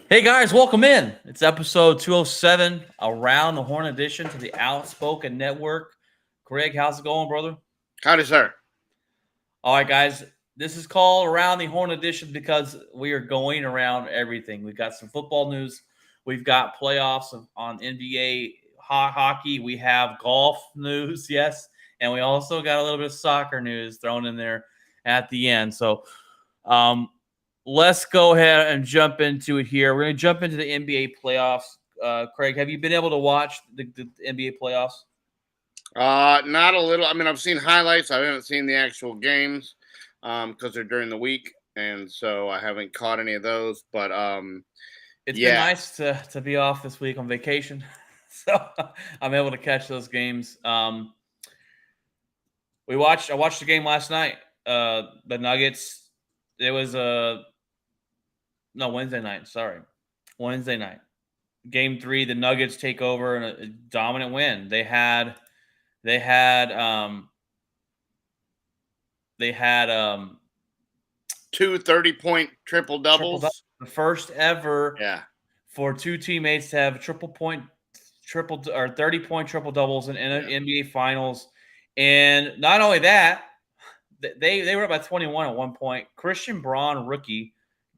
Hey guys, welcome in. It's episode 207, Around the Horn edition to the Outspoken Network. Greg, how's it going, brother? Howdy, sir. All right, guys, this is called Around the Horn edition because we are going around everything. We've got some football news, we've got playoffs on NBA hockey, we have golf news, yes, and we also got a little bit of soccer news thrown in there at the end. So, um, let's go ahead and jump into it here. We're going to jump into the NBA playoffs. Craig, have you been able to watch the NBA playoffs? Not a little. I mean, I've seen highlights. I haven't seen the actual games because they're during the week, and so I haven't caught any of those. But It's been yeah. nice to be off this week on vacation, so I'm able to catch those games. I watched the game last night. The Nuggets. It was no Wednesday night. Sorry, Wednesday night. Game 3, the Nuggets take over and a dominant win. They had they had Two 30-point triple triple double, doubles. the first ever Yeah. for two teammates to have triple or 30-point triple doubles in NBA Finals. And not only that, they were up by 21 at one point. Christian Braun, rookie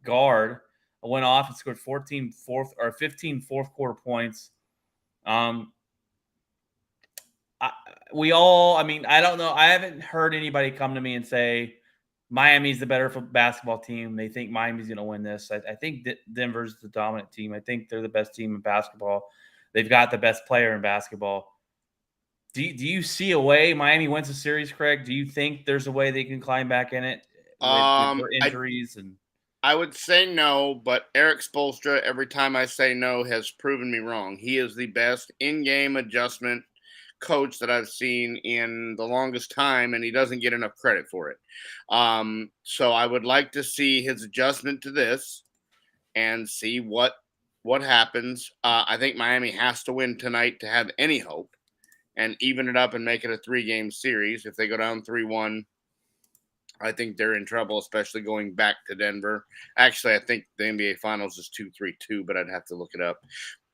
guard, went off and scored 15 fourth quarter points. Um, I mean, I don't know. I haven't heard anybody come to me and say Miami's the better basketball team. They think Miami's going to win this. I think Denver's the dominant team. I think they're the best team in basketball. They've got the best player in basketball. Do you see a way Miami wins the series, Craig? Do you think there's a way they can climb back in it with their I injuries? And I would say no, but Eric Spoelstra, every time I say no, has proven me wrong. He is the best in-game adjustment coach that I've seen in the longest time, and he doesn't get enough credit for it. So I would like to see his adjustment to this and see what happens. I think Miami has to win tonight to have any hope and even it up and make it a 3-game series. If they go down 3-1, I think they're in trouble, especially going back to Denver. Actually, I think the NBA Finals is 2-3-2, but I'd have to look it up.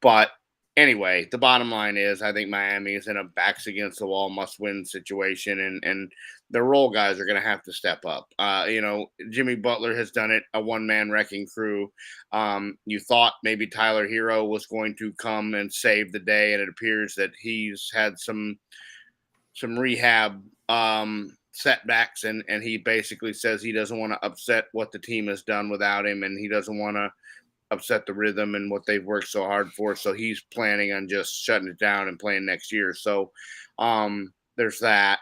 But anyway, the bottom line is I think Miami is in a backs against the wall must win situation, and the role guys are going to have to step up. Jimmy Butler has done it, a one-man wrecking crew. You thought maybe Tyler Hero was going to come and save the day, and it appears that he's had some rehab setbacks, and he basically says he doesn't want to upset what the team has done without him, and he doesn't want to upset the rhythm and what they've worked so hard for. So he's planning on just shutting it down and playing next year. So there's that.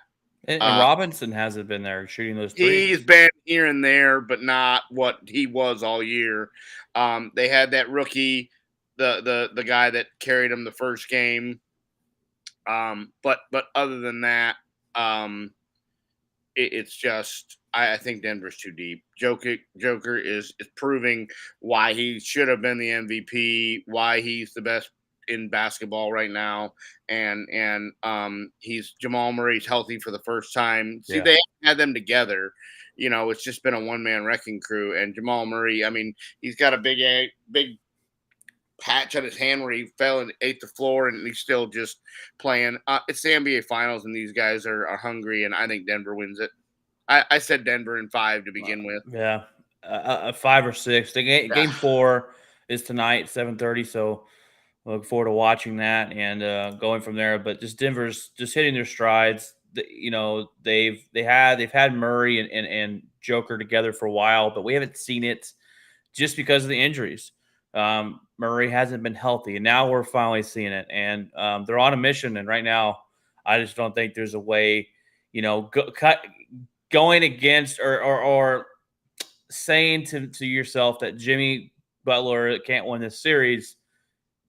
and Robinson hasn't been there shooting those threes. He's been here and there, but not what he was all year. They had that rookie, the guy that carried him the first game. But other than that, it's just I think Denver's too deep. Joker is proving why he should have been the MVP, why he's the best in basketball right now, and he's Jamal Murray's healthy for the first time. See, they had them together. It's just been a one-man wrecking crew, and Jamal Murray. I mean, he's got a big patch on his hand where he fell and ate the floor, and he's still just playing. It's the NBA Finals, and these guys are hungry, and I think Denver wins it. I said Denver in 5 to begin with. Yeah, 5 or 6. Game 4 is tonight, 7:30. So I look forward to watching that and going from there. But just Denver's just hitting their strides. They've had Murray and Joker together for a while, but we haven't seen it just because of the injuries. Murray hasn't been healthy, and now we're finally seeing it. And they're on a mission. And right now, I just don't think there's a way, going against or saying to yourself that Jimmy Butler can't win this series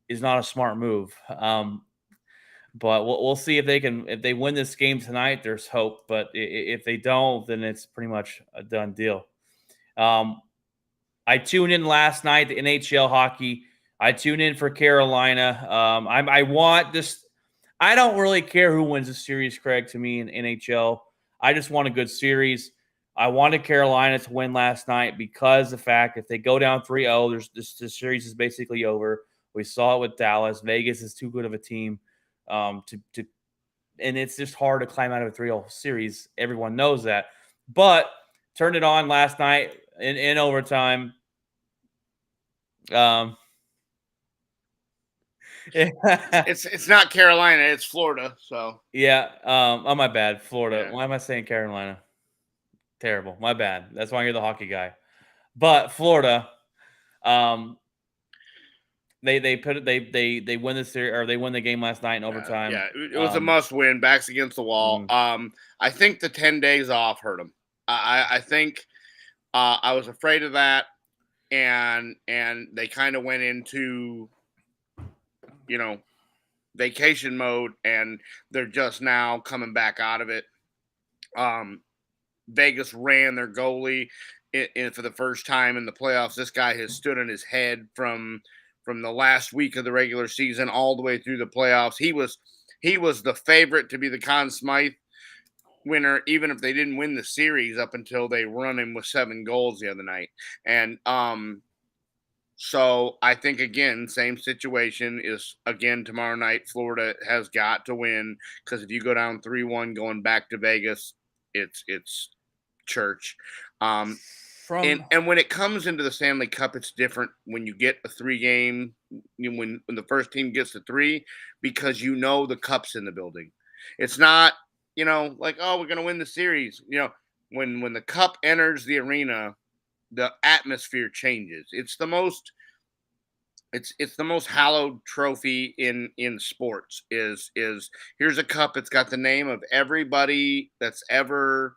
is not a smart move. But we'll see if they win this game tonight. There's hope, but if they don't, then it's pretty much a done deal. I tuned in last night to NHL hockey. I tuned in for Carolina. I want this. I don't really care who wins the series, Craig. To me in NHL, I just want a good series. I wanted Carolina to win last night because the fact if they go down 3-0, this series is basically over. We saw it with Dallas. Vegas is too good of a team to and it's just hard to climb out of a 3-0 series. Everyone knows that. But turned it on last night in overtime. It's not Carolina, it's Florida. So yeah. Oh, my bad. Florida. yeah, Why am I saying Carolina? Terrible. My bad. That's why you're the hockey guy. But Florida, um, they win the series or they win the game last night in overtime. yeah, it was a must win. Backs against the wall. Mhm. I think the 10 days off hurt him. I think I was afraid of that, and they kind of went into you know vacation mode, and they're just now coming back out of it. Um, Vegas ran their goalie for the first time in the playoffs. This guy has stood on his head from the last week of the regular season all the way through the playoffs. He was the favorite to be the Conn Smythe winner, even if they didn't win the series up until they run him with 7 goals the other night. And so I think again, same situation is again tomorrow night. Florida has got to win because if you go down 3-1 going back to Vegas, it's church. Um, From and when it comes into the Stanley Cup, it's different when you get a 3 game, when the first team gets to 3, because you know the cup's in the building. It's not, like, oh, we're gonna win the series. When the cup enters the arena, the atmosphere changes. It's the most hallowed trophy in sports. Is here's a cup. It's got the name of everybody that's ever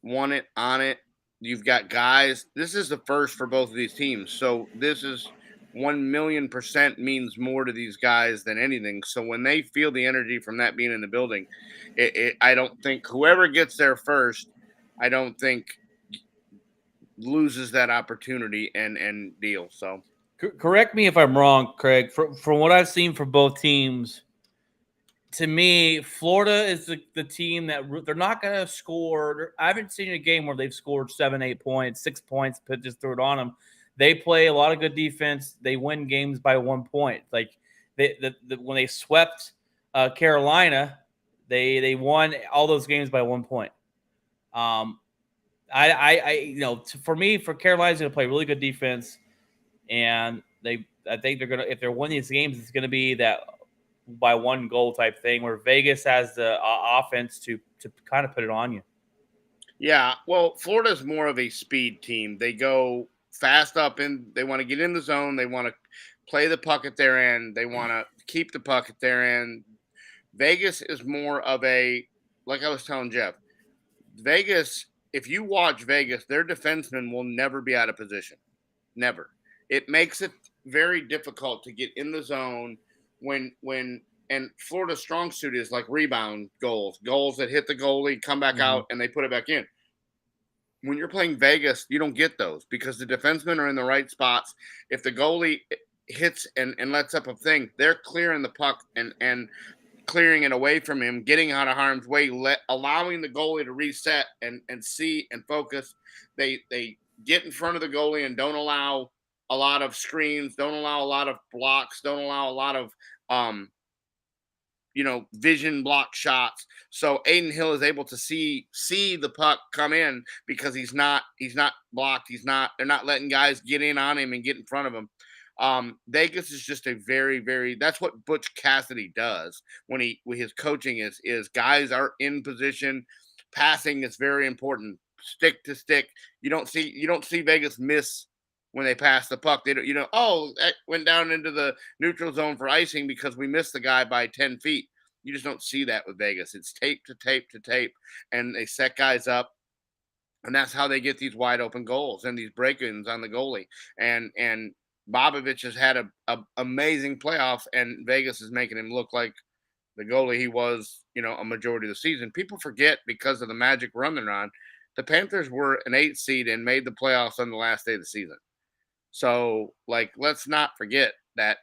won it on it. You've got guys. This is the first for both of these teams, so this is 1,000,000% means more to these guys than anything. So when they feel the energy from that being in the building, I don't think whoever gets there first, I don't think loses that opportunity and deal. So correct me if I'm wrong, Craig. From what I've seen from both teams, to me, Florida is the team that they're not going to score. I haven't seen a game where they've scored 7, 8 points, 6 points, but just threw it on them. They play a lot of good defense. They win games by 1 point. Like when they swept Carolina, they won all those games by 1 point. For me, for Carolina's going to play really good defense, and I think they're going to, if they're winning these games, it's going to be that by 1 goal type thing where Vegas has the offense to kind of put it on you. yeah, well, Florida's more of a speed team. They go fast up and they want to get in the zone. They want to play the puck at their end. They want to keep the puck at their end. Vegas is more of like I was telling Jeff, Vegas, if you watch Vegas, their defensemen will never be out of position. Never. It makes it very difficult to get in the zone and Florida's strong suit is like rebound goals that hit the goalie, come back out, and they put it back in. When you're playing Vegas, you don't get those because the defensemen are in the right spots. If the goalie hits and lets up a thing, they're clearing the puck and clearing it away from him, getting out of harm's way, allowing the goalie to reset and see and focus. They get in front of the goalie and don't allow a lot of screens, don't allow a lot of blocks, don't allow a lot of vision block shots. So Aiden Hill is able to see the puck come in because he's not blocked. They're not letting guys get in on him and get in front of him. Vegas is just a very, very, that's what Butch Cassidy does when his coaching is guys are in position. Passing is very important. Stick to stick. You don't see Vegas miss when they pass the puck. They don't, that went down into the neutral zone for icing because we missed the guy by 10 feet. You just don't see that with Vegas. It's tape to tape to tape, and they set guys up, and that's how they get these wide open goals and these break-ins on the goalie. And Bobovich has had a amazing playoff, and Vegas is making him look like the goalie he was, a majority of the season. People forget because of the magic run they're on. The Panthers were an 8 seed and made the playoffs on the last day of the season. So, like, let's not forget that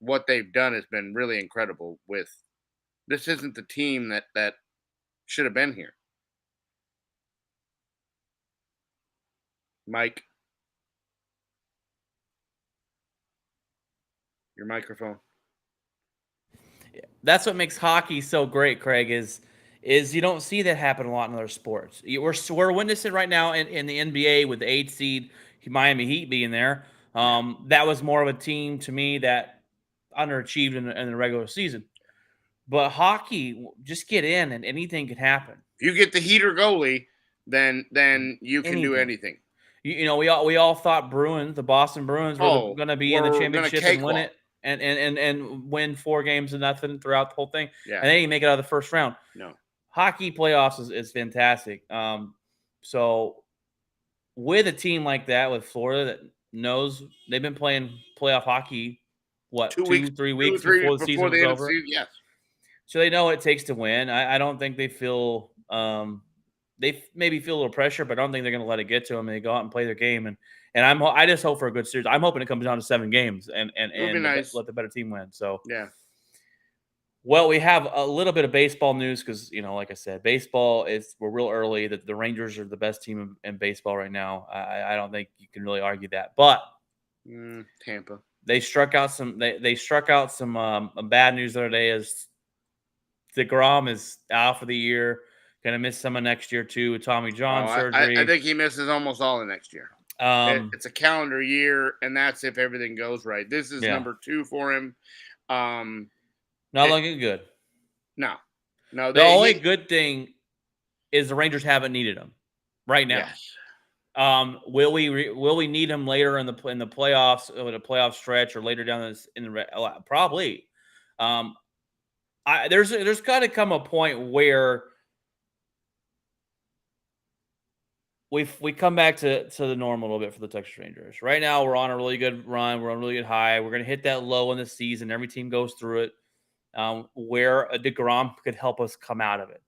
what they've done has been really incredible. This isn't the team that should have been here. Mike, your microphone. That's what makes hockey so great, Craig, is you don't see that happen a lot in other sports. We're witnessing right now in the NBA with the 8th seed Miami Heat being there. That was more of a team to me that underachieved in the regular season. But hockey, just get in and anything can happen. If you get the Heater goalie, then you can do anything. We all thought the Boston Bruins were going to be in the championship and win it and win 4-0 throughout the whole thing. Yeah. And they didn't make it out of the first round. No. Hockey playoffs is fantastic. So with a team like that, with Florida that knows they've been playing playoff hockey, 3 weeks before the season was over. Yes. So they know what it takes to win. I don't think they feel they maybe feel a little pressure, but I don't think they're going to let it get to them. They go out and play their game, and I just hope for a good series. I'm hoping it comes down to 7 games and nice. let the better team win. So yeah. Well, we have a little bit of baseball news because like I said, we're real early. That the Rangers are the best team in baseball right now. I don't think you can really argue that, but Tampa. They struck out some. They struck out some bad news the other day. As DeGrom is out for the year, going to miss some of next year too with Tommy John surgery. I think he misses almost all of next year. It's a calendar year, and that's if everything goes right. This is number 2 for him. Not looking good. No. The only good thing is the Rangers haven't needed him right now. Yes. Will we need him later in the playoffs, in a playoff stretch, or later down probably. There's got to come a point where we come back to the norm a little bit for the Texas Rangers. Right now, we're on a really good run. We're on a really good high. We're going to hit that low in the season. Every team goes through it. Where a DeGrom could help us come out of it.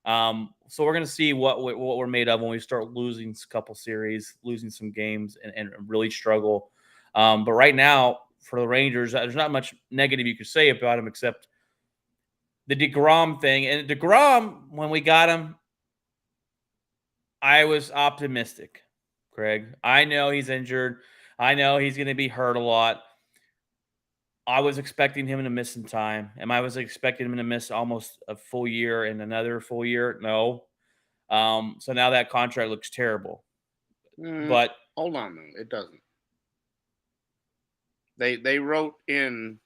So we're going to see what we're made of when we start losing a couple series, losing some games, and really struggle. But right now, for the Rangers, there's not much negative you could say about him except the DeGrom thing. And DeGrom, when we got him, I was optimistic, Craig. I know he's injured. I know he's going to be hurt a lot. I was expecting him to miss some time. I was expecting him to miss almost a full year and another full year. No. So now that contract looks terrible. But hold on, though. It doesn't. They wrote in,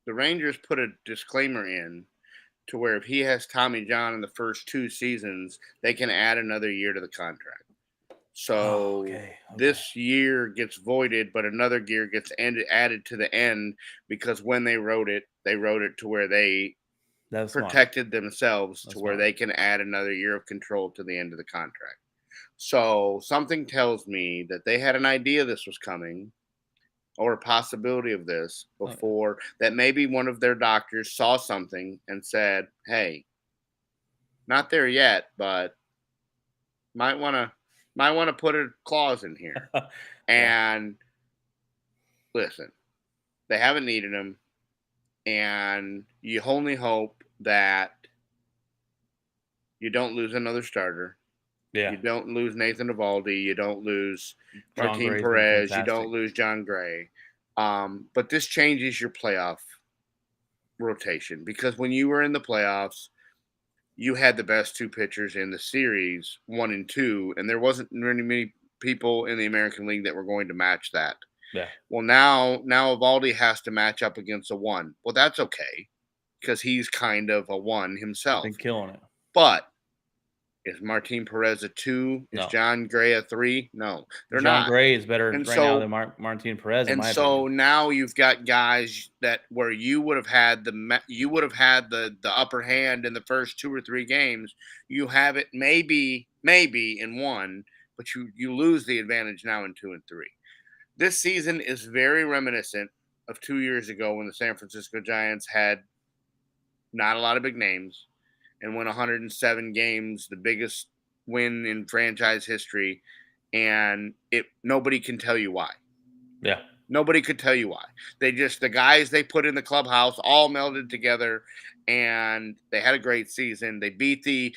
the Rangers put a disclaimer in to where if he has Tommy John in the first 2 seasons, they can add another year to the contract. So this year gets voided, but another year gets added to the end because when they wrote it to where they protected themselves to where they can add another year of control to the end of the contract. So something tells me that they had an idea this was coming or a possibility of this before, that maybe one of their doctors saw something and said, hey, not there yet, but might want to put a clause in here. And listen, they haven't needed him, and you only hope that you don't lose another starter. Yeah. You don't lose Nathan Eovaldi. You don't lose Martin Perez. You don't lose John Gray. But this changes your playoff rotation, because when you were in the playoffs, you had the best 2 pitchers in the series, 1 and 2, and there wasn't really many people in the American League that were going to match that. Yeah. Well, now Eovaldi has to match up against a 1. Well, that's okay, because he's kind of a 1 himself. Been killing it. But is Martin Perez a 2? No. Is John Gray a 3? No, they're not. John Gray is better now than Martin Perez. And so now you've got guys that where you would have had the upper hand in the first 2 or 3 games. You have it maybe in 1, but you lose the advantage now in 2 and 3. This season is very reminiscent of 2 years ago when the San Francisco Giants had not a lot of big names and won 107 games, the biggest win in franchise history, and nobody can tell you why. Yeah. Nobody could tell you why. The guys they put in the clubhouse all melded together, and they had a great season. They beat the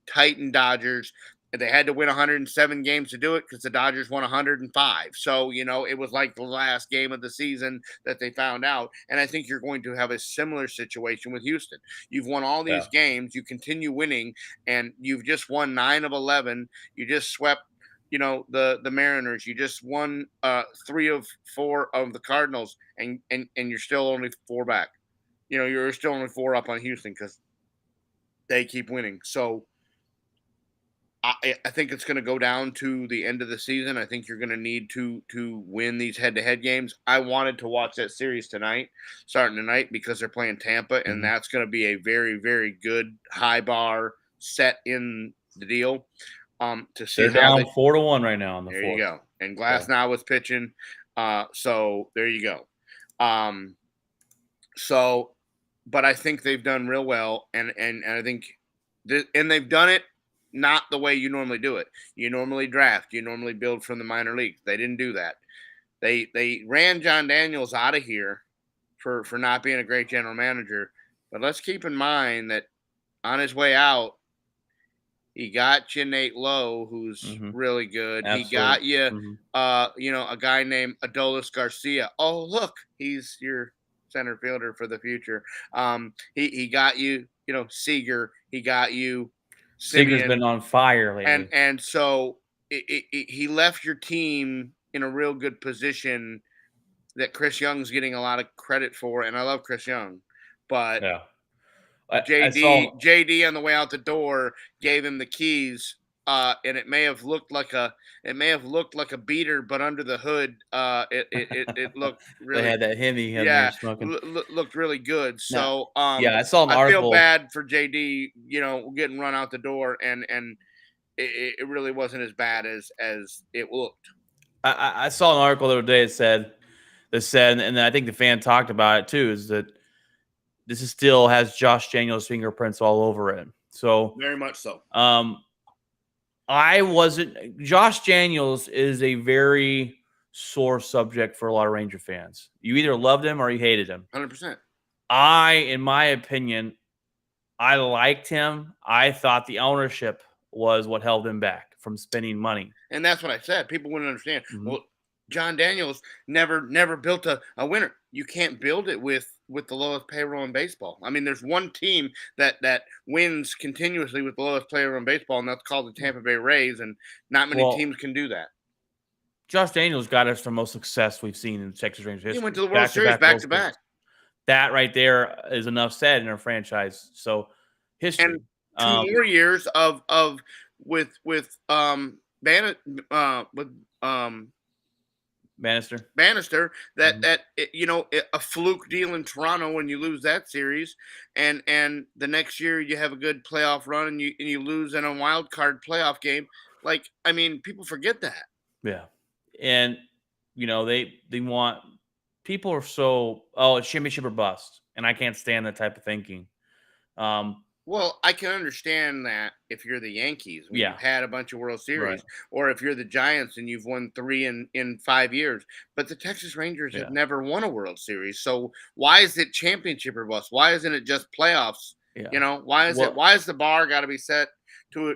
Titan Dodgers. they had to win 107 games to do it because the Dodgers won 105. So, it was like the last game of the season that they found out. And I think you're going to have a similar situation with Houston. You've won all Yeah. these games, you continue winning, and you've just won 9 of 11. You just swept, the Mariners. You just won 3 of 4 of the Cardinals, and you're still only 4 back. You're still only 4 up on Houston because they keep winning. So, I think it's going to go down to the end of the season. I think you're going to need to win these head-to-head games. I wanted to watch that series starting tonight, because they're playing Tampa, and that's going to be a very, very good high bar set in the deal. To see they're how down 4-1 right now in the there fourth. you go. And Glass now was pitching. So there you go. But I think they've done real well, and I think and they've done it not the way you normally do it. You normally draft. You normally build from the minor leagues. They didn't do that. They ran John Daniels out of here for not being a great general manager. But let's keep in mind that on his way out, he got you Nate Lowe, who's really good. Absolutely. He got you, a guy named Adolis Garcia. Oh, look, he's your center fielder for the future. He got you, Seager. He got you. Seager's been on fire lately. And so he left your team in a real good position that Chris Young's getting a lot of credit for, and I love Chris Young, but yeah. JD on the way out the door gave him the keys, and it may have looked like a beater, but under the hood, it looked really. They had that Hemi. Looked really good. So I saw an article. I feel bad for JD, getting run out the door, and it really wasn't as bad as it looked. I saw an article the other day that said, and I think the fan talked about it too, is that this still has Josh Daniels' fingerprints all over it. So very much so. Josh Daniels is a very sore subject for a lot of Ranger fans. You either loved him or you hated him. 100%. In my opinion, I liked him. I thought the ownership was what held him back from spending money. And that's what I said. People wouldn't understand. Well, John Daniels never built a winner. You can't build it with the lowest payroll in baseball. I mean, there's one team that wins continuously with the lowest payroll in baseball, and that's called the Tampa Bay Rays, and not many teams can do that. Josh Daniels got us the most success we've seen in Texas Rangers history. He went to the World Series back to back. That right there is enough said in our franchise. So history. And 2 more years with Bannister, that a fluke deal in Toronto when you lose that series, and the next year you have a good playoff run and you lose in a wild card playoff game. Like, I mean, people forget that. Yeah, and they want, people are so, it's championship or bust, and I can't stand that type of thinking. Well, I can understand that if you're the Yankees, when you've had a bunch of World Series, or if you're the Giants and you've won 3 in 5 years. But the Texas Rangers have never won a World Series. So why is it championship or bust? Why isn't it just playoffs? Yeah. Why is the bar got to be set to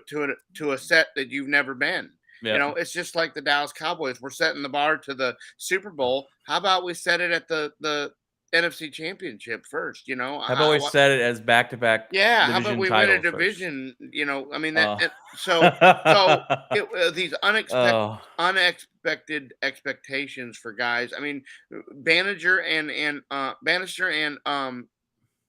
a set that you've never been? Yeah. It's just like the Dallas Cowboys. We're setting the bar to the Super Bowl. How about we set it at the NFC Championship first? I've always said it as back-to-back. Yeah, how about we win a division? I mean these unexpected expectations for guys. I mean, Bannister and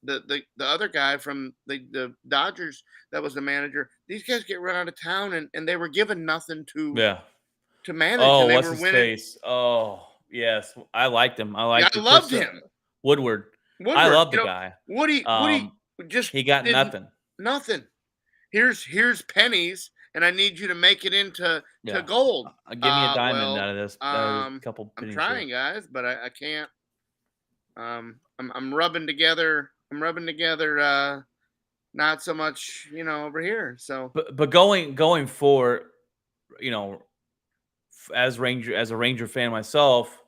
the other guy from the Dodgers that was the manager. These guys get run out of town, and they were given nothing to manage. Oh, what's his face? Oh, yes, I liked him. I loved him. Woodward. I love the guy. Woody just he got nothing. Nothing. Here's pennies, and I need you to make it into gold. Give me a diamond out of this. I'm trying, guys, but I can't. I'm rubbing together. Not so much, over here. So, but going forward, as a Ranger fan myself.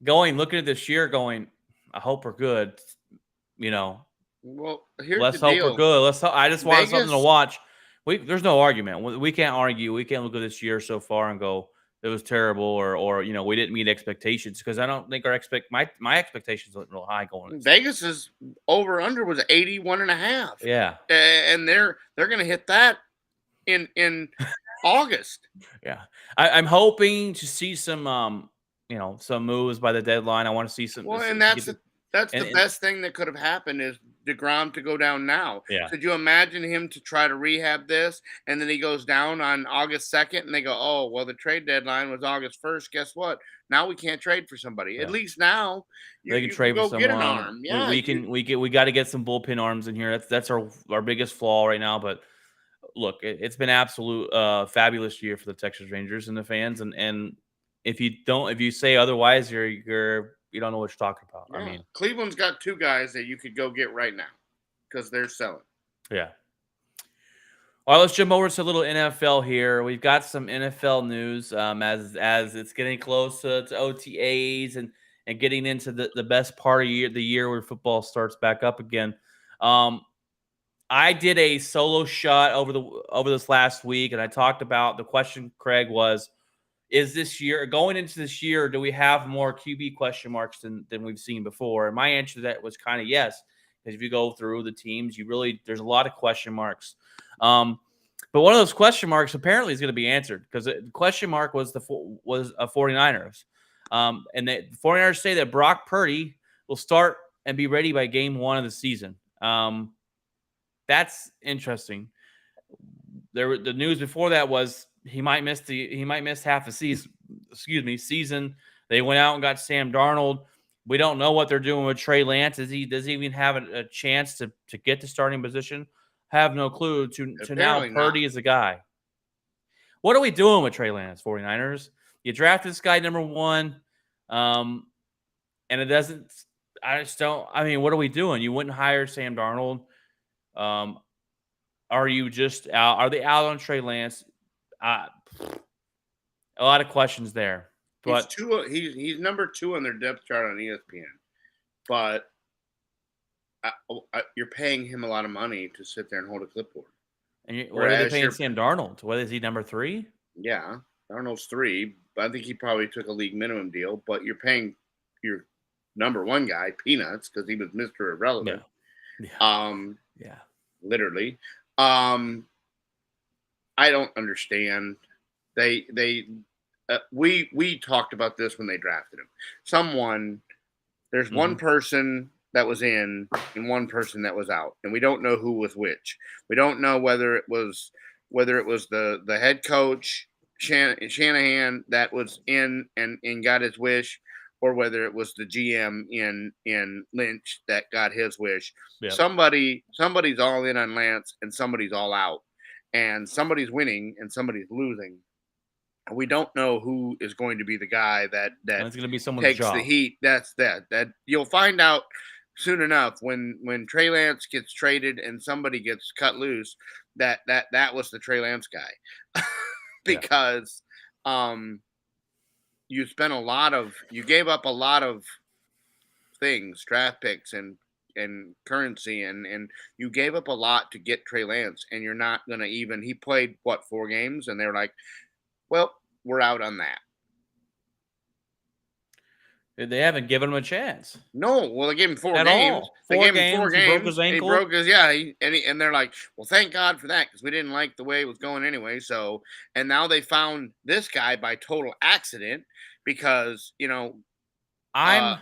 Looking at this year, I hope we're good. Well, let's hope we're good. I just want something to watch. There's no argument. We can't argue. We can't look at this year so far and go it was terrible or we didn't meet expectations because I don't think my expectations weren't real high going into the season. Vegas's over under was 81.5. Yeah, And they're going to hit that in August. yeah. I'm hoping to see some some moves by the deadline. I want to see some. Well, and To get that's the and best thing that could have happened is DeGrom to go down now. yeah, Could you imagine him to try to rehab this and then he goes down on August 2nd and they go, "Oh, well the trade deadline was August 1st. Guess what? Now we can't trade for somebody." At yeah. least now They can you can trade for go get an someone. arm. We, Yeah, we can we got to get some bullpen arms in here. That's our biggest flaw right now. But look, it's been absolute fabulous year for the Texas Rangers and the fans. And if you say otherwise, you don't know what you're talking about. I yeah. mean, Cleveland's got two guys that you could go get right now because they're selling. yeah. All right, let's jump over to a little NFL here. We've got some NFL news as it's getting close to OTAs and getting into the best part of the year where football starts back up again. Um, I did a solo shot over this last week, and I talked about the question. Craig was, is this year going into this year? Do we have more QB question marks than we've seen before? And my answer to that was kind of yes, because if you go through the teams, there's a lot of question marks. But one of those question marks apparently is going to be answered because the question mark was 49ers. And the 49ers say that Brock Purdy will start and be ready by game 1 of the season. That's interesting. The news before that was he might miss half a season. Season. They went out and got Sam Darnold. We don't know what they're doing with Trey Lance. Does he even have a chance to get the starting position? Have no clue. To now, Apparently Purdy not. is the guy. What are we doing with Trey Lance, 49ers? You draft this guy number 1, and it doesn't. I just don't. I mean, what are we doing? You wouldn't hire Sam Darnold. Are you just out? Are they out on Trey Lance? A lot of questions there. He's But two. He's number 2 on their depth chart on ESPN, but you're paying him a lot of money to sit there and hold a clipboard. what are they Whereas paying you're, Sam Darnold? What is he, number 3? yeah, Darnold's 3, but I think he probably took a league minimum deal. But you're paying your number 1 guy peanuts because he was Mr. Irrelevant. Yeah. Yeah. Literally. I don't understand. We talked about this when they drafted him. There's one person that was in and one person that was out, and we don't know who was which. We don't know whether it was the head coach Shanahan that was in and got his wish, or whether it was the GM in Lynch that got his wish. Yep. Somebody's all in on Lance and somebody's all out, and somebody's winning and somebody's losing. We don't know who is going to be the guy that And it's going to be someone's takes job. the heat. That you'll find out soon enough when Trey Lance gets traded and somebody gets cut loose. That was the Trey Lance guy, because you gave up a lot of things, draft picks and currency, and you gave up a lot to get Trey Lance, and you're not gonna even. He played 4 games, and they're like, well, we're out on that. They haven't given him a chance. No, well, they gave him 4 At games. all. They 4 gave him 4 games. He broke games. his ankle. He broke his and they're like, well, thank God for that because we didn't like the way it was going anyway. So, and now they found this guy by total accident because I'm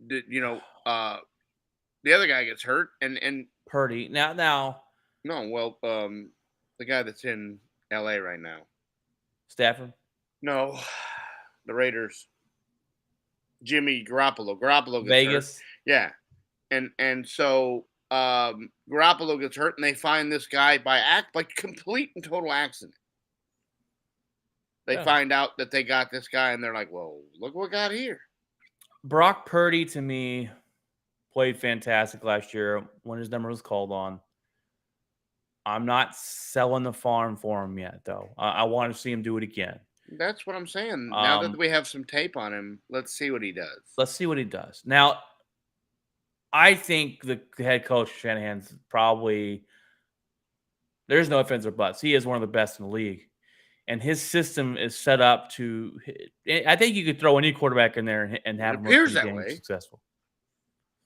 the other guy gets hurt and Purdy. Now no, well, the guy that's in LA right now. Stafford. No, the Raiders. Jimmy Garoppolo. Garoppolo gets Vegas. hurt. Yeah. And so Garoppolo gets hurt and they find this guy by complete and total accident. They find out that they got this guy and they're like, well, look what got here. Brock Purdy, to me, played fantastic last year when his number was called on. I'm not selling the farm for him yet, though. I want to see him do it again. That's what I'm saying. Now that we have some tape on him, let's see what he does. Let's see what he does. Now, I think the head coach Shanahan's probably There's no ifs, ands, or buts. He is one of the best in the league. And his system is set up to. I think you could throw any quarterback in there and It have him look appears pretty that dang way, successful,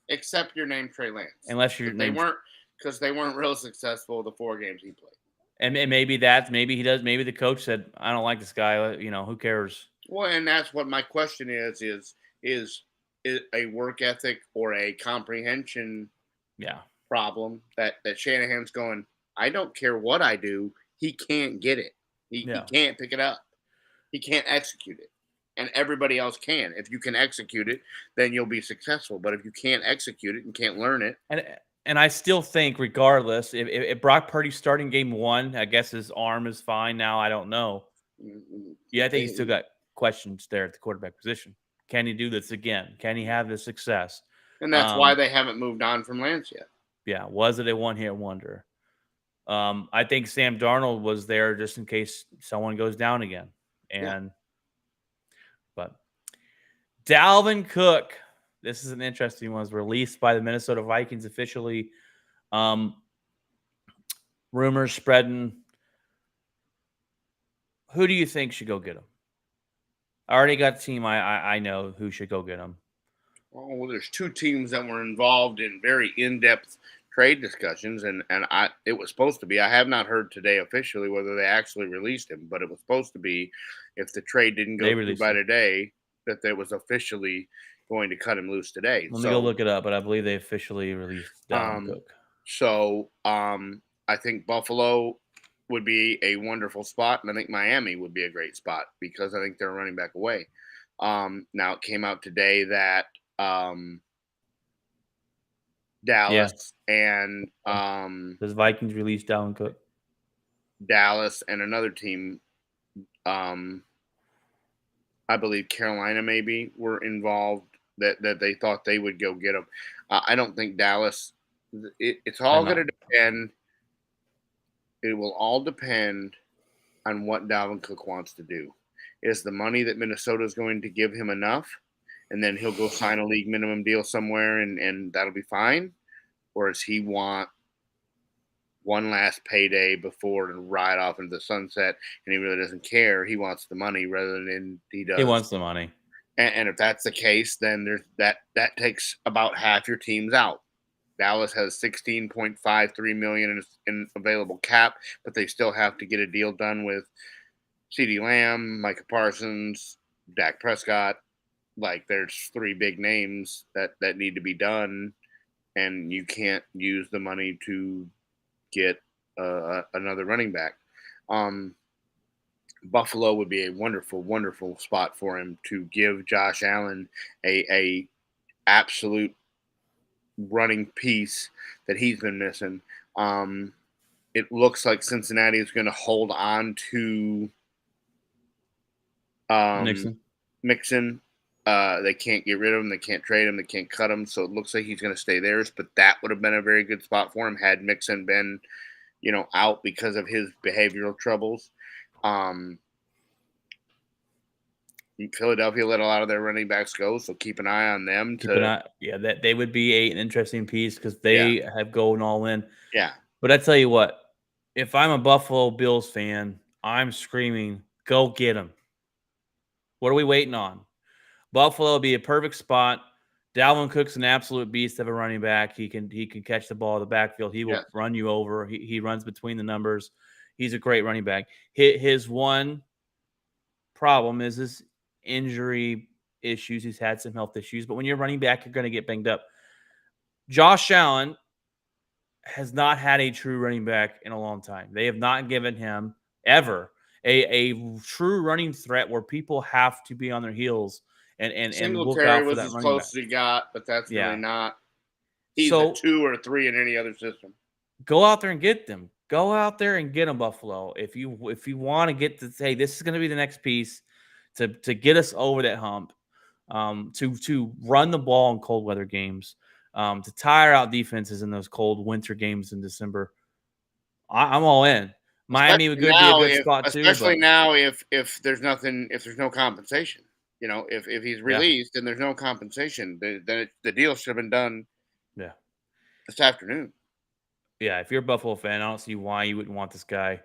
except your name Trey Lance, unless your because they name's. weren't real successful the 4 games he played. And maybe he does. Maybe the coach said, "I don't like this guy. Who cares?" Well, and that's what my question is it a work ethic or a comprehension Yeah, problem that Shanahan's going, I don't care what I do, he can't get it. He yeah. can't pick it up. He can't execute it. And everybody else can. If you can execute it, then you'll be successful. But if you can't execute it and can't learn it, And I still think, regardless, if Brock Purdy's starting game one, I guess his arm is fine now. I don't know. Yeah, I think he's still got questions there at the quarterback position. Can he do this again? Can he have the success? and that's why they haven't moved on from Lance yet. Yeah, was it a one-hit wonder? I think Sam Darnold was there just in case someone goes down again. Yeah. But Dalvin Cook, this is an interesting one, was released by the Minnesota Vikings officially. Rumors spreading. Who do you think should go get him? I already got a team I know who should go get him. Well, there's 2 teams that were involved in very in-depth trade discussions, and it was supposed to be. I have not heard today officially whether they actually released him, but it was supposed to be, if the trade didn't go through by today, that they was officially going to cut him loose today. Let me go look it up, but I believe they officially released Dalvin Cook. So I think Buffalo would be a wonderful spot, and I think Miami would be a great spot because I think they're running back away. Now it came out today that Dallas and does Vikings release Dalvin Cook? Dallas and another team, I believe Carolina maybe, were involved that they thought they would go get him. I don't think Dallas. It's all going to depend. It will all depend on what Dalvin Cook wants to do. Is the money that Minnesota is going to give him enough, and then he'll go sign a league minimum deal somewhere, and that'll be fine? Or does he want one last payday before to ride off into the sunset, and he really doesn't care? He wants the money rather than he does. He wants the money. And if that's the case, then there's that takes about half your teams out. Dallas has $16.53 million in available cap, but they still have to get a deal done with CeeDee Lamb, Micah Parsons, Dak Prescott. Like, there's 3 big names that need to be done, and you can't use the money to get another running back. Buffalo would be a wonderful, wonderful spot for him to give Josh Allen a absolute running piece that he's been missing. It looks like Cincinnati is going to hold on to Mixon. They can't get rid of him. They can't trade him. They can't cut him. So it looks like he's going to stay theirs. But that would have been a very good spot for him had Mixon been, out because of his behavioral troubles. Philadelphia let a lot of their running backs go, so keep an eye on them. Yeah, that they would be an interesting piece because they have going all in. Yeah. But I tell you what, if I'm a Buffalo Bills fan, I'm screaming, go get him. What are we waiting on? Buffalo would be a perfect spot. Dalvin Cook's an absolute beast of a running back. He can catch the ball in the backfield. He will run you over. He runs between the numbers. He's a great running back. His one problem is his injury issues. He's had some health issues, but when you're running back, you're going to get banged up. Josh Allen has not had a true running back in a long time. They have not given him ever a true running threat where people have to be on their heels and look out for that running back. Singletary was as close as he got, but that's really not. He's a 2 or 3 in any other system. Go out there and get them. Go out there and get them, Buffalo. If you want to get to say this is going to be the next piece to get us over that hump, to run the ball in cold weather games, to tire out defenses in those cold winter games in December, I'm all in. Miami would be a good spot too. Especially now if there's no compensation. If he's released and there's no compensation, then the deal should have been done. Yeah. This afternoon. Yeah, if you're a Buffalo fan, I don't see why you wouldn't want this guy.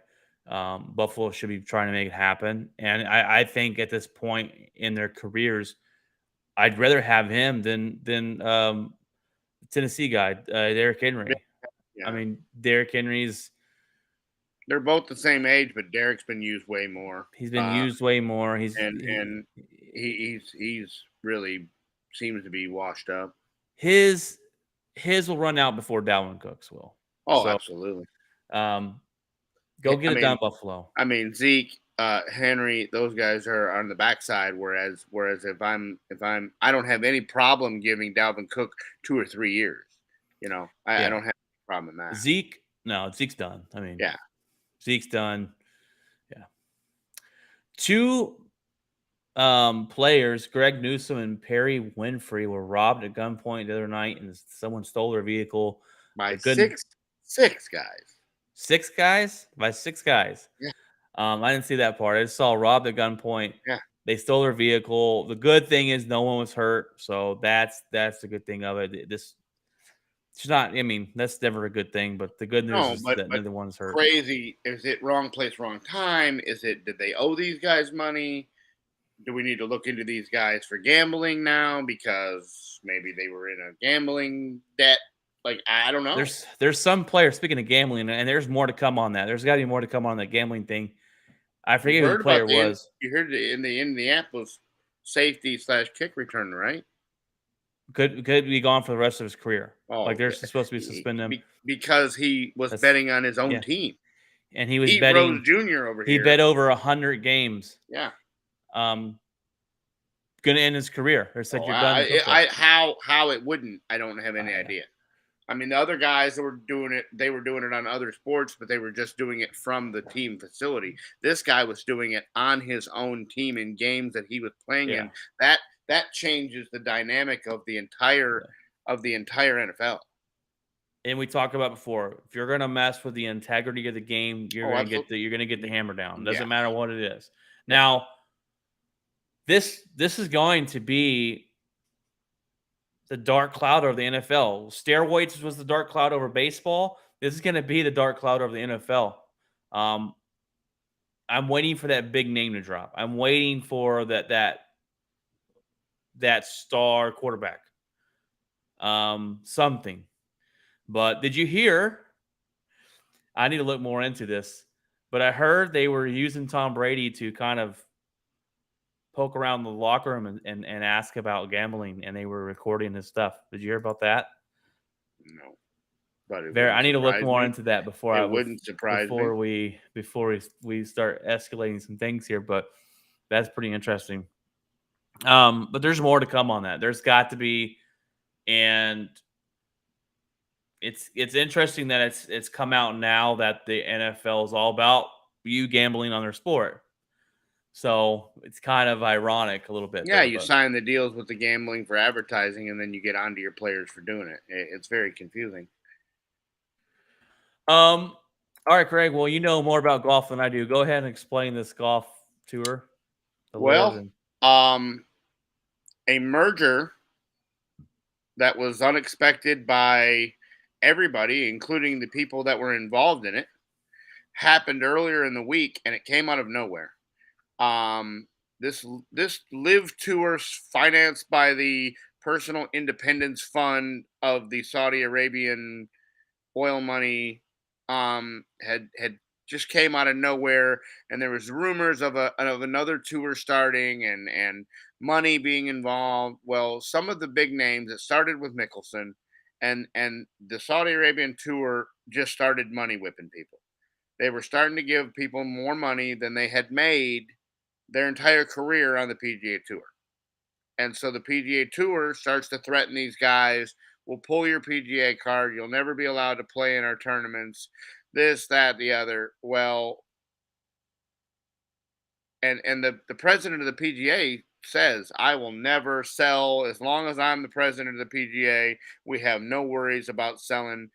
Buffalo should be trying to make it happen, and I think at this point in their careers, I'd rather have him than Tennessee guy, Derrick Henry. I Yeah, mean, Derrick Henry's they're both the same age, but Derek's been used way more. he's been used way more. And he's really seems to be washed up. His his will run out before Dalvin Cook's will. Oh, So, absolutely. um, go I get it done, mean, Buffalo. Zeke, Henry, those guys are on the backside. Whereas I don't have any problem giving Dalvin Cook 2 or 3 years. I Yeah, don't have any problem in that. Zeke. No, Zeke's done. I mean, Yeah, Zeke's done. Yeah, two players, Greg Newsom and Perry Winfrey, were robbed at gunpoint the other night, and someone stole their vehicle. by The good six guys. six guys by six guys. Yeah, I didn't see that part. I just saw robbed at gunpoint. yeah. They stole their vehicle. The good thing is no one was hurt, so that's the good thing of it. This it's not. I mean, that's never a good thing, but the good news No, is but that neither one's hurt. crazy. Is it wrong place, wrong time? Did they owe these guys money? Do we need to look into these guys for gambling now because maybe they were in a gambling debt? Like, I don't know. There's some players, speaking of gambling, and there's more to come on that. There's got to be more to come on that gambling thing. I You forget who the heard player about was. you heard in the Indianapolis safety slash kick return, right? Could be gone for the rest of his career. Like Oh, they're supposed to be suspending him. because he was That's betting on his own yeah. team. And he was Pete Rose betting. Jr. over He here. bet over 100 games. Yeah. Um, gonna end his career. They said Oh, you're done in football. how it wouldn't, I don't have any Yeah. idea. I mean, the other guys that were doing it, they were doing it on other sports, but they were just doing it from the team facility. This guy was doing it on his own team in games that he was playing Yeah. in. That changes the dynamic of the entire Yeah. NFL. And we talked about before, if you're gonna mess with the integrity of the game, Oh, absolutely. you're gonna get the hammer down. Yeah. Doesn't matter what it is. Yeah. Now, this is going to be the dark cloud over the NFL. Steroids was the dark cloud over baseball. This is going to be the dark cloud over the NFL. Um, I'm waiting for that big name to drop. I'm waiting for that star quarterback. Something. But did you hear? I need to look more into this. But I heard they were using Tom Brady to kind of poke around the locker room and ask about gambling, and they were recording his stuff. Did you hear about that? No, but it Very. I wouldn't need to look surprise more me. into that It wouldn't surprise me. before we start escalating some things here. But that's pretty interesting. But there's more to come on that. There's got to be, and it's interesting that it's come out now that the NFL is all about you gambling on their sport. So it's kind of ironic a little bit Yeah, there, you but sign the deals with the gambling for advertising, and then you get onto your players for doing it. It's very confusing. all right, Craig. Well, you know more about golf than I do. Go ahead and explain this golf tour, the live, Well, and um, a merger that was unexpected by everybody, including the people that were involved in it, happened earlier in the week, and it came out of nowhere. Um, this live tour financed by the Personal Independence Fund of the Saudi Arabian oil money had just came out of nowhere, and there was rumors of another tour starting and money being involved. Well, some of the big names, it started with Mickelson, and the Saudi Arabian tour just started money whipping people. They were starting to give people more money than they had made their entire career on the PGA Tour. And so the PGA Tour starts to threaten these guys. We'll pull your PGA card. You'll never be allowed to play in our tournaments. This, that, the other. Well, and the president of the PGA says, I will never sell as long as I'm the president of the PGA. We have no worries about selling.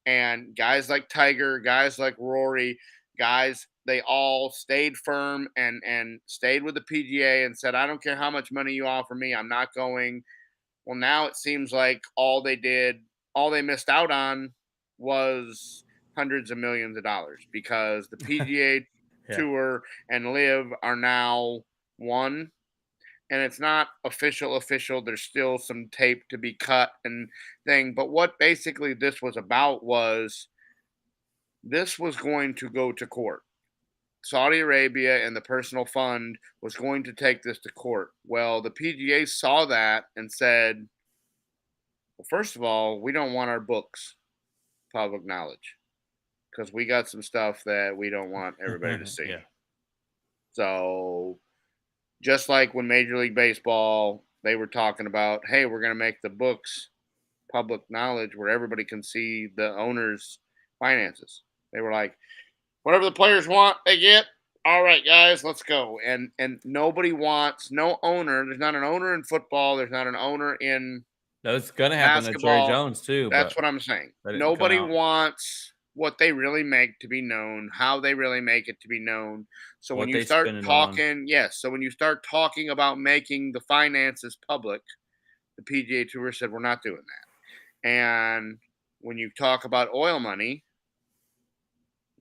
And guys like Tiger, guys like Rory, guys, they all stayed firm and stayed with the PGA and said, I don't care how much money you offer me, I'm not going. Well, now it seems like all they missed out on was hundreds of millions of dollars because the PGA Yeah. Tour and Live are now one, and it's not official. There's still some tape to be cut and thing. But what basically this was about was this was going to go to court. Saudi Arabia and the personal fund was going to take this to court. Well, the PGA saw that and said, well, first of all, we don't want our books public knowledge because we got some stuff that we don't want everybody to see. Yeah. So, just like when Major League Baseball, they were talking about, hey, we're going to make the books public knowledge where everybody can see the owner's finances. They were like, whatever the players want, they get. All right, guys, let's go. And nobody wants no owner. There's not an owner in football. There's not an owner in No, it's gonna happen to Jerry basketball. Jones too, That's but what I'm saying. that didn't come Nobody out. wants what they really make to be known, how they really make it to be known. So when What you they start spend it on. talking, yes, so when you start talking about making the finances public, the PGA Tour said we're not doing that. And when you talk about oil money,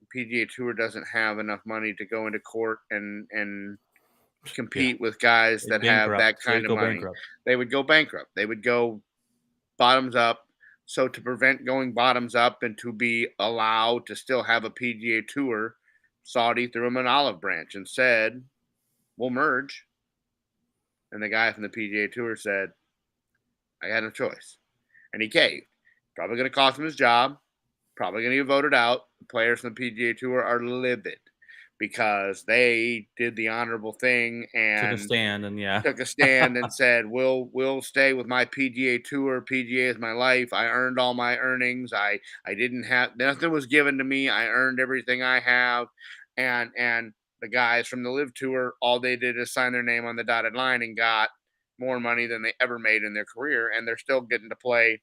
the PGA Tour doesn't have enough money to go into court and Yeah. compete with guys They'd that have that bankrupt. kind They'd of go money. bankrupt. They would go bankrupt. They would go bottoms up. So to prevent going bottoms up and to be allowed to still have a PGA Tour, Saudi threw him an olive branch and said, "We'll merge." And the guy from the PGA Tour said, "I had no choice," and he caved. Probably going to cost him his job. Probably going to get voted out. The players from the PGA Tour are livid because they did the honorable thing Took a and stand and yeah. took a stand and said, we'll stay with my PGA Tour. PGA is my life. I earned all my earnings. I didn't have nothing was given to me. I earned everything I have." And the guys from the Live Tour, all they did is sign their name on the dotted line and got more money than they ever made in their career, and they're still getting to play.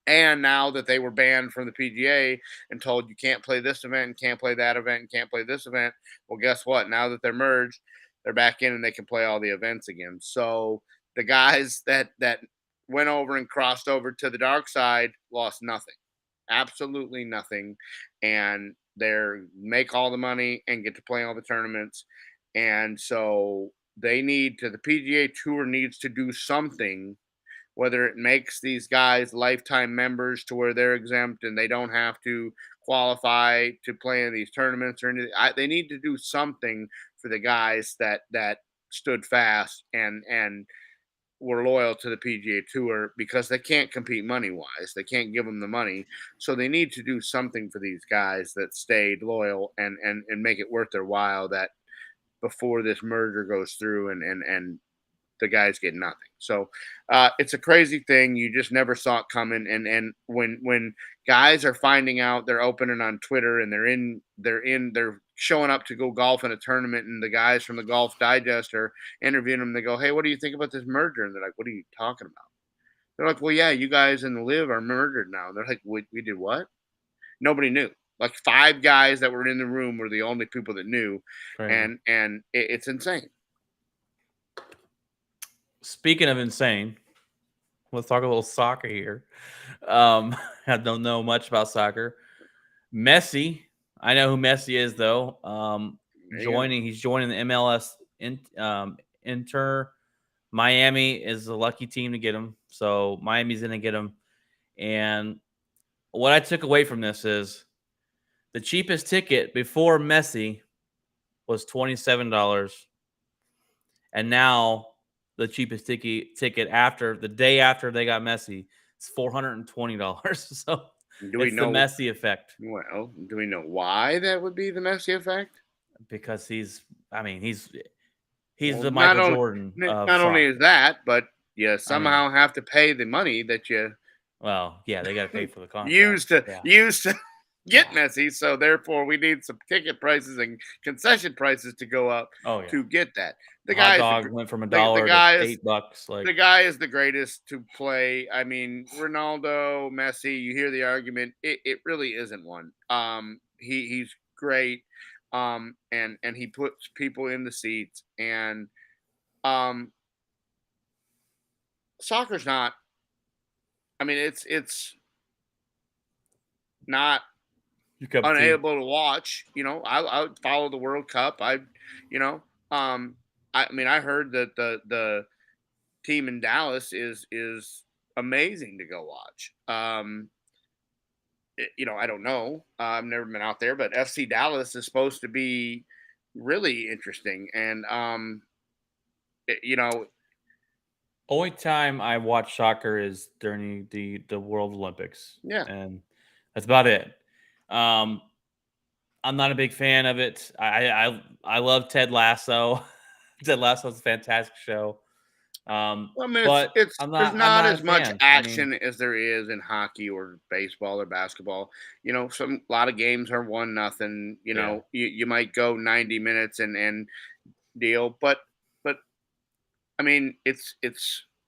And now that they were banned from the PGA and told you can't play this event and can't play that event and can't play this event, well, guess what? Now that they're merged, they're back in and they can play all the events again. So the guys that went over and crossed over to the dark side lost nothing, absolutely nothing, and they're make all the money and get to play all the tournaments. And so the PGA Tour needs to do something, whether it makes these guys lifetime members to where they're exempt and they don't have to qualify to play in these tournaments or anything. They need to do something for the guys that stood fast and were loyal to the PGA Tour because they can't compete money wise. They can't give them the money, so they need to do something for these guys that stayed loyal and make it worth their while. That before this merger goes through and the guys get nothing. So it's a crazy thing. You just never saw it coming. And when guys are finding out, they're opening on Twitter and they're showing up to go golf in a tournament, and the guys from the Golf Digest are interviewing them. They go, "Hey, what do you think about this merger?" And they're like, "What are you talking about?" They're like, "Well, yeah, you guys in the Live are merged now." And they're like, we did what?" Nobody knew. Like 5 guys that were in the room were the only people that knew, Crazy. and it's insane. Speaking of insane, let's talk a little soccer here. I don't know much about soccer. Messi, I know who Messi is though. He's joining the MLS. Inter Miami is a lucky team to get him, so Miami's going to get him. And what I took away from this is the cheapest ticket before Messi was $27, and now the cheapest ticket after the day after they got Messi is $420. So Do we it's the know? Messi effect Well, do we know why that would be the Messi effect? because he's Well, the Michael Jordan of not only soccer. is that, but you I mean, somehow have to pay the money that you well, yeah, they got to pay for the contract. used to Yeah, get yeah. Messi. So therefore, we need some ticket prices and concession prices to go up Oh yeah. to get that. The Hot guy is dog went from a the dollar to guy is $8. Like, the guy is the greatest to play. I mean, Ronaldo, Messi. You hear the argument. It really isn't one. He's great. And he puts people in the seats. And um, soccer's not. I mean, it's not Your cup of tea. unable to watch. I would follow the World Cup. You know, um, I mean, I heard that the team in Dallas is amazing to go watch. I don't know. I've never been out there, but FC Dallas is supposed to be really interesting. And it- you know, Only time I watch soccer is during the World Olympics, yeah. and that's about it. Um, I'm not a big fan of it. I love Ted Lasso. Ted Lasso's a fantastic show. Well, I mean, But it's there's I'm not not a as much fan. I mean, action as there is in hockey or baseball or basketball. A lot of games are 1-0. yeah, You might go 90 minutes and deal, but I mean, it's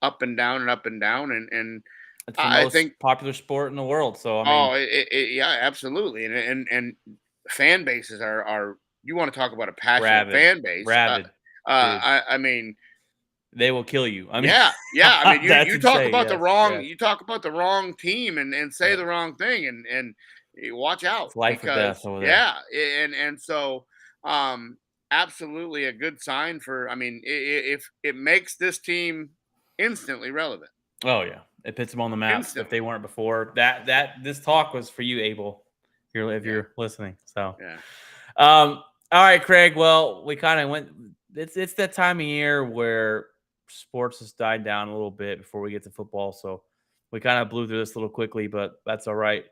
up and down and up and down, and it's the I most think popular sport in the world. So I mean, yeah, absolutely, and fan bases are you want to talk about a passionate rabid, fan base? rabid, dude. I mean, They will kill you. I mean, yeah, yeah. I mean, you that's you talk insane. about the Yes, wrong yes, you talk about the wrong team and say yeah. the wrong thing and you watch out It's life or death because over there. yeah, and so um absolutely a good sign for. I mean, if it makes this team instantly relevant, Oh yeah, it puts them on the map if they instantly. weren't before. That this talk was for you, Abel. If Yeah, you're listening, so yeah. all right, Craig. Well, we kind of went. It's that time of year where sports has died down a little bit before we get to football, so we kind of blew through this a little quickly, but that's all right.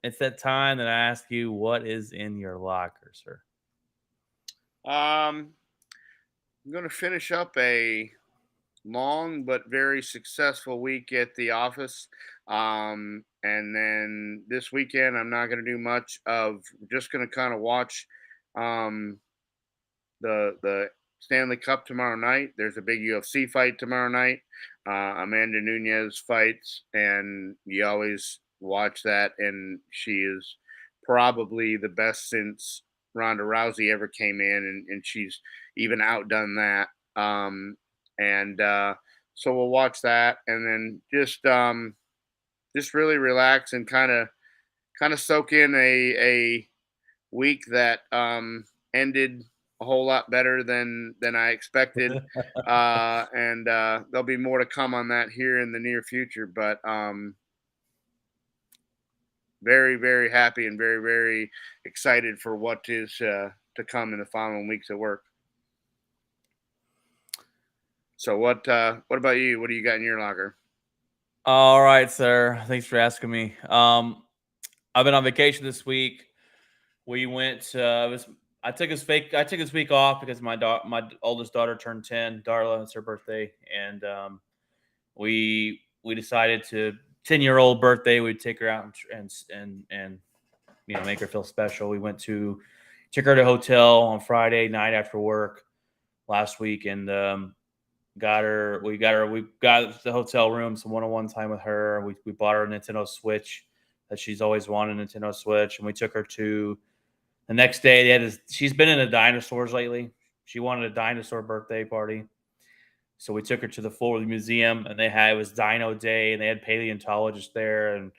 It's that time that I ask you what is in your locker, sir. Um, I'm going to finish up a long but very successful week at the office. And then this weekend, I'm not going to do much of just going to kind of watch um, the Stanley Cup tomorrow night. There's a big UFC fight tomorrow night. Amanda Nunez fights, and you always watch that. And she is probably the best since Ronda Rousey ever came in, and she's even outdone that. And So we'll watch that, and then just really relax and kind of soak in a week that ended a whole lot better than I expected, and there'll be more to come on that here in the near future. But very very happy and very very excited for what is to come in the following weeks at work. So what about you? What do you got in your locker? All right, sir. Thanks for asking me. I've been on vacation this week. We went. I took this week off because my oldest daughter turned 10. Darla, it's her birthday, and we decided to 10-year-old birthday. We'd take her out and make her feel special. We took her to a hotel on Friday night after work last week, and we got the hotel room some one-on-one time with her. We bought her a Nintendo Switch that she's always wanted, a Nintendo Switch, and we took her to the next day. She's been into dinosaurs lately. She wanted a dinosaur birthday party. So we took her to the Florida Museum, and it was Dino Day, and they had paleontologists there and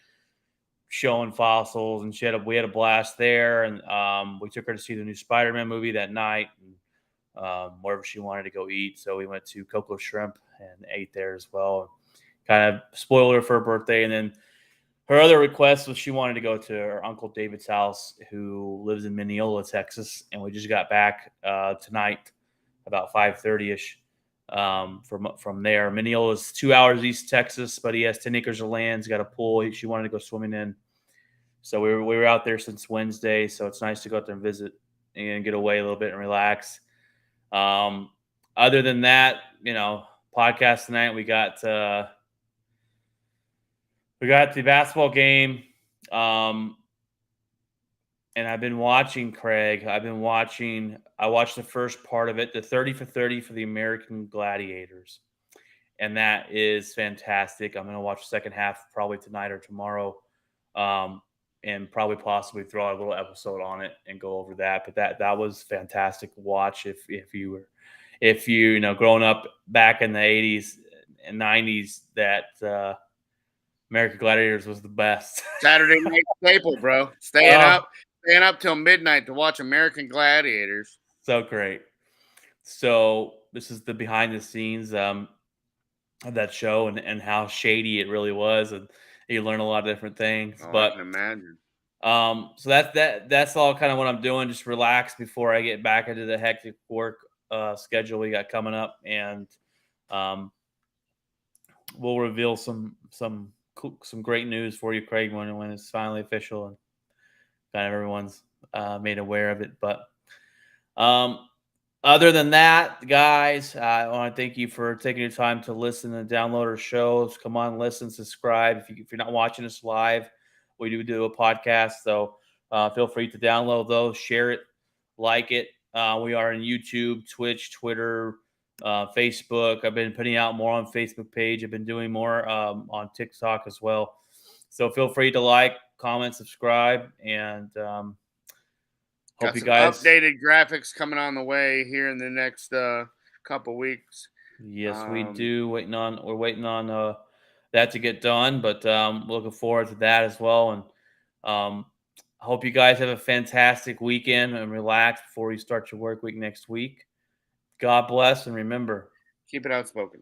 showing fossils, and we had a blast there. And we took her to see the new Spider-Man movie that night, and wherever she wanted to go eat. So we went to Coco Shrimp and ate there as well. Kind of spoiled her for her birthday, and then her other request was she wanted to go to her uncle David's house, who lives in Mineola, Texas, and we just got back tonight about 5:30 ish from there. Mineola is 2 hours east Texas, but he has 10 acres of land. He's got a pool. She wanted to go swimming in, so we were out there since Wednesday. So it's nice to go out there and visit and get away a little bit and relax. Um, Other than that, podcast tonight we got the basketball game. Um, and I've been watching Craig. I watched the first part of it, the 30 for 30 for the American Gladiators. And that is fantastic. I'm going to watch the second half probably tonight or tomorrow. And probably possibly throw a little episode on it and go over that. But that was fantastic to watch if you growing up back in the 80s and 90s, that American Gladiators was the best. Saturday night staple, bro. Staying up till midnight to watch American Gladiators. So great. So this is the behind the scenes of that show and how shady it really was, and you learn a lot of different things. Oh, I But can imagine. so that's all kind of what I'm doing. Just relax before I get back into the hectic work schedule we got coming up, and um, we'll reveal some great news for you, Craig, when it's finally official and kind of everyone's made aware of it. But um, other than that, guys, I want to thank you for taking your time to listen and download our shows. Come on, listen, subscribe. If you're not watching us live, we do a podcast, so feel free to download those, share it, like it. We are on YouTube, Twitch, Twitter, Facebook. I've been putting out more on Facebook page. I've been doing more on TikTok as well. So feel free to like, comment, subscribe, and hope Got you some guys. updated graphics coming on the way here in the next couple weeks. Yes, we do. We're waiting on that to get done, but looking forward to that as well. And I hope you guys have a fantastic weekend and relax before you start your work week next week. God bless, and remember, Keep it outspoken.